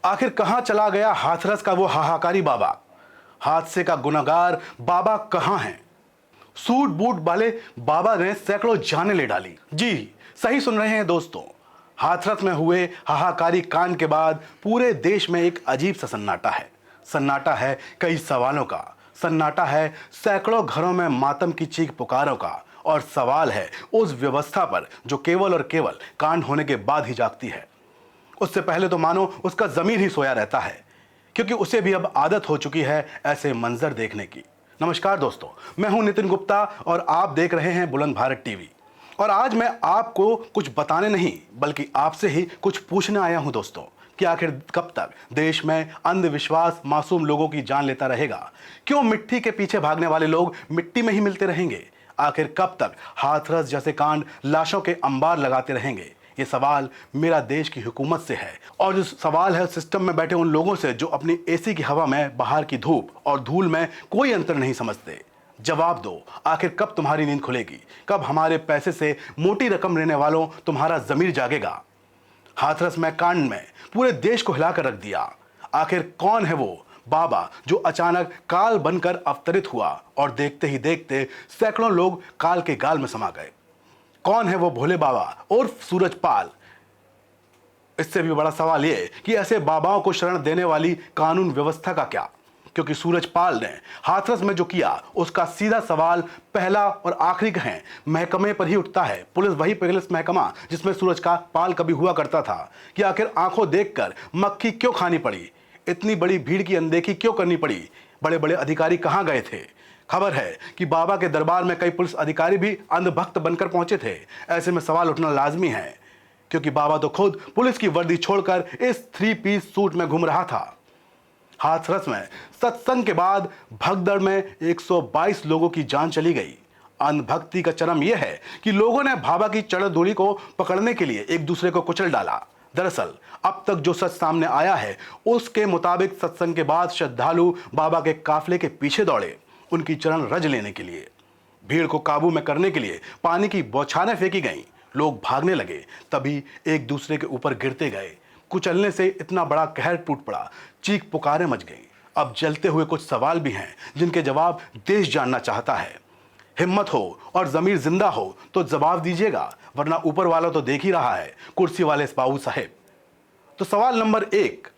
आखिर कहां चला गया हाथरस का वो हाहाकारी बाबा? हादसे का गुनहगार बाबा कहां है? सूट बूट वाले बाबा ने सैकड़ों जानें ले डाली। जी, सही सुन रहे हैं दोस्तों। हाथरस में हुए हाहाकारी कांड के बाद पूरे देश में एक अजीब सा सन्नाटा है। सन्नाटा है कई सवालों का, सन्नाटा है सैकड़ों घरों में मातम की चीख पुकारों का, और सवाल है उस व्यवस्था पर जो केवल और केवल कांड होने के बाद ही जागती है। उससे पहले तो मानो उसका जमीर ही सोया रहता है, क्योंकि उसे भी अब आदत हो चुकी है ऐसे मंजर देखने की। नमस्कार दोस्तों, मैं हूं नितिन गुप्ता और आप देख रहे हैं बुलंद भारत टीवी। और आज मैं आपको कुछ बताने नहीं बल्कि आपसे ही कुछ पूछने आया हूं दोस्तों, कि आखिर कब तक देश में अंधविश्वास मासूम लोगों की जान लेता रहेगा? क्यों मिट्टी के पीछे भागने वाले लोग मिट्टी में ही मिलते रहेंगे? आखिर कब तक हाथरस जैसे कांड लाशों के अंबार लगाते रहेंगे? ये सवाल मेरा देश की हुकूमत से है, और जो सवाल है सिस्टम में बैठे उन लोगों से जो अपनी एसी की हवा में बाहर की धूप और धूल में कोई अंतर नहीं समझते। जवाब दो, आखिर कब तुम्हारी नींद खुलेगी? कब हमारे पैसे से मोटी रकम लेने वालों तुम्हारा जमीर जागेगा? हाथरस में कांड में पूरे देश को हिलाकर रख दिया। आखिर कौन है वो बाबा जो अचानक काल बनकर अवतरित हुआ और देखते ही देखते सैकड़ों लोग काल के गाल में समा गए? कौन है वो भोले बाबा उर्फ सूरजपाल? इससे भी बड़ा सवाल यह कि ऐसे बाबाओं को शरण देने वाली कानून व्यवस्था का क्या? क्योंकि सूरजपाल ने हाथरस में जो किया उसका सीधा सवाल पहला और आखिरी कहें महकमे पर ही उठता है। वही पुलिस महकमा जिसमें सूरज का पाल कभी हुआ करता था, कि आखिर आंखों देखकर मक्खी क्यों खानी पड़ी? इतनी बड़ी भीड़ की अनदेखी क्यों करनी पड़ी? बड़े बड़े अधिकारी कहां गए थे? खबर है कि बाबा के दरबार में कई पुलिस अधिकारी भी अंधभक्त बनकर पहुंचे थे। ऐसे में सवाल उठना लाजमी है, क्योंकि बाबा तो खुद पुलिस की वर्दी छोड़कर इस 3 पीस सूट में घूम रहा था। हाथरस में सत्संग के बाद भगदड़ में 122 लोगों की जान चली गई। अंधभक्ति का चरम यह है कि लोगों ने बाबा की चढ़-धूली को पकड़ने के लिए एक दूसरे को कुचल डाला। दरअसल अब तक जो सच सामने आया है उसके मुताबिक सत्संग के बाद श्रद्धालु बाबा के काफिले के पीछे दौड़े, उनकी चरण रज लेने के लिए। भीड़ को काबू में करने के लिए पानी की बौछारें फेंकी गईं, लोग भागने लगे, तभी एक दूसरे के ऊपर गिरते गए। कुचलने से इतना बड़ा कहर टूट पड़ा, चीख पुकारें मच गईं। अब जलते हुए कुछ सवाल भी हैं जिनके जवाब देश जानना चाहता है। हिम्मत हो और जमीर जिंदा हो तो जवाब दीजिएगा, वरना ऊपर वाला तो देख ही रहा है, कुर्सी वाले बाबू साहेब। तो सवाल नंबर 1,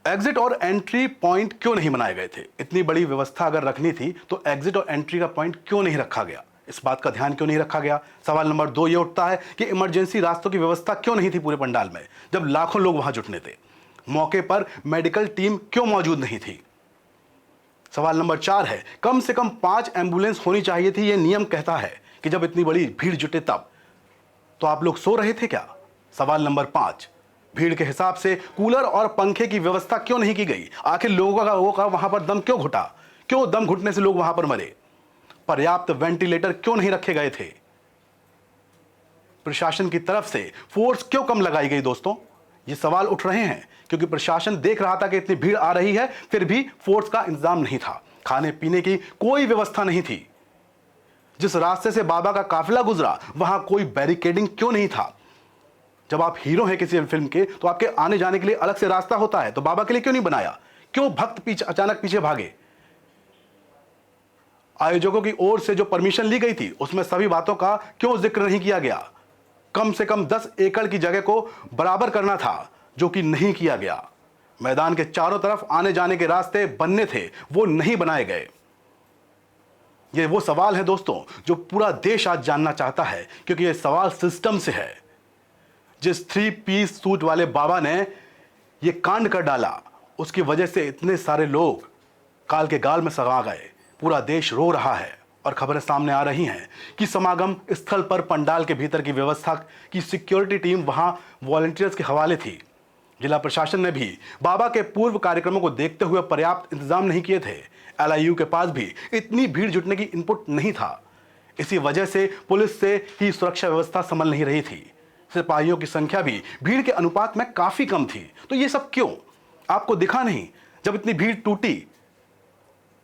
एग्जिट और एंट्री पॉइंट क्यों नहीं बनाए गए थे? इतनी बड़ी व्यवस्था अगर रखनी थी तो एग्जिट और एंट्री का पॉइंट क्यों नहीं रखा गया? इस बात का ध्यान क्यों नहीं रखा गया? सवाल नंबर 2 ये उठता है कि इमरजेंसी रास्तों की व्यवस्था क्यों नहीं थी पूरे पंडाल में, जब लाखों लोग वहां जुटने थे? मौके पर मेडिकल टीम क्यों मौजूद नहीं थी? सवाल नंबर 4 है, कम से कम 5 एम्बुलेंस होनी चाहिए थी, यह नियम कहता है कि जब इतनी बड़ी भीड़ जुटे तब। तो आप लोग सो रहे थे क्या? सवाल नंबर 5, भीड़ के हिसाब से कूलर और पंखे की व्यवस्था क्यों नहीं की गई? आखिर लोगों का वहां पर दम क्यों घुटा? क्यों दम घुटने से लोग वहां पर मरे? पर्याप्त वेंटिलेटर क्यों नहीं रखे गए थे? प्रशासन की तरफ से फोर्स क्यों कम लगाई गई? दोस्तों, ये सवाल उठ रहे हैं क्योंकि प्रशासन देख रहा था कि इतनी भीड़ आ रही है, फिर भी फोर्स का इंतजाम नहीं था, खाने पीने की कोई व्यवस्था नहीं थी। जिस रास्ते से बाबा का काफिला गुजरा वहां कोई बैरिकेडिंग क्यों नहीं था? जब आप हीरो हैं किसी फिल्म के तो आपके आने जाने के लिए अलग से रास्ता होता है, तो बाबा के लिए क्यों नहीं बनाया? क्यों भक्त अचानक पीछे भागे? आयोजकों की ओर से जो परमिशन ली गई थी उसमें सभी बातों का क्यों जिक्र नहीं किया गया? कम से कम 10 एकड़ की जगह को बराबर करना था, जो कि नहीं किया गया। मैदान के चारों तरफ आने जाने के रास्ते बनने थे, वो नहीं बनाए गए। ये वो सवाल है दोस्तों जो पूरा देश आज जानना चाहता है, क्योंकि ये सवाल सिस्टम से है। जिस 3 पीस सूट वाले बाबा ने ये कांड कर डाला, उसकी वजह से इतने सारे लोग काल के गाल में सगा गए। पूरा देश रो रहा है और खबरें सामने आ रही हैं कि समागम स्थल पर पंडाल के भीतर की व्यवस्था की सिक्योरिटी टीम वहां वॉलंटियर्स के हवाले थी। जिला प्रशासन ने भी बाबा के पूर्व कार्यक्रमों को देखते हुए पर्याप्त इंतजाम नहीं किए थे। LIU के पास भी इतनी भीड़ जुटने की इनपुट नहीं था। इसी वजह से पुलिस से ही सुरक्षा व्यवस्था संभल नहीं रही थी। सिपाहियों की संख्या भी भीड़ के अनुपात में काफी कम थी। तो ये सब क्यों? आपको दिखा नहीं जब इतनी भीड़ टूटी?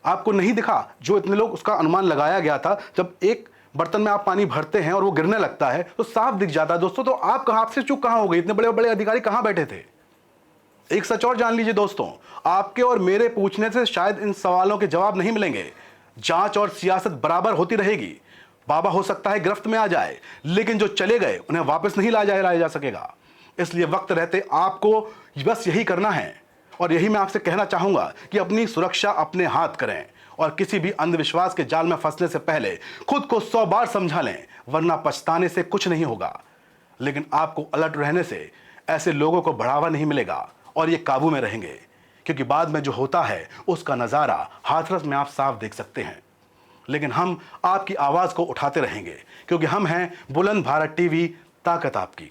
आपको नहीं दिखा जो इतने लोग, उसका अनुमान लगाया गया था। जब एक बर्तन में आप पानी भरते हैं और वो गिरने लगता है तो साफ दिख जाता है दोस्तों। तो आप कहां, आपसे चूक कहां हो गई? इतने बड़े बड़े अधिकारी कहां बैठे थे? एक सच और जान लीजिए दोस्तों, आपके और मेरे पूछने से शायद इन सवालों के जवाब नहीं मिलेंगे। जांच और सियासत बराबर होती रहेगी। बाबा हो सकता है गिरफ्त में आ जाए, लेकिन जो चले गए उन्हें वापस नहीं लाया जा सकेगा। इसलिए वक्त रहते आपको बस यही करना है, और यही मैं आपसे कहना चाहूंगा कि अपनी सुरक्षा अपने हाथ करें और किसी भी अंधविश्वास के जाल में फंसने से पहले खुद को 100 बार समझा लें, वरना पछताने से कुछ नहीं होगा। लेकिन आपको अलर्ट रहने से ऐसे लोगों को बढ़ावा नहीं मिलेगा और ये काबू में रहेंगे, क्योंकि बाद में जो होता है उसका नज़ारा हाथरस में आप साफ देख सकते हैं। लेकिन हम आपकी आवाज़ को उठाते रहेंगे, क्योंकि हम हैं बुलंद भारत टीवी, ताकत आपकी।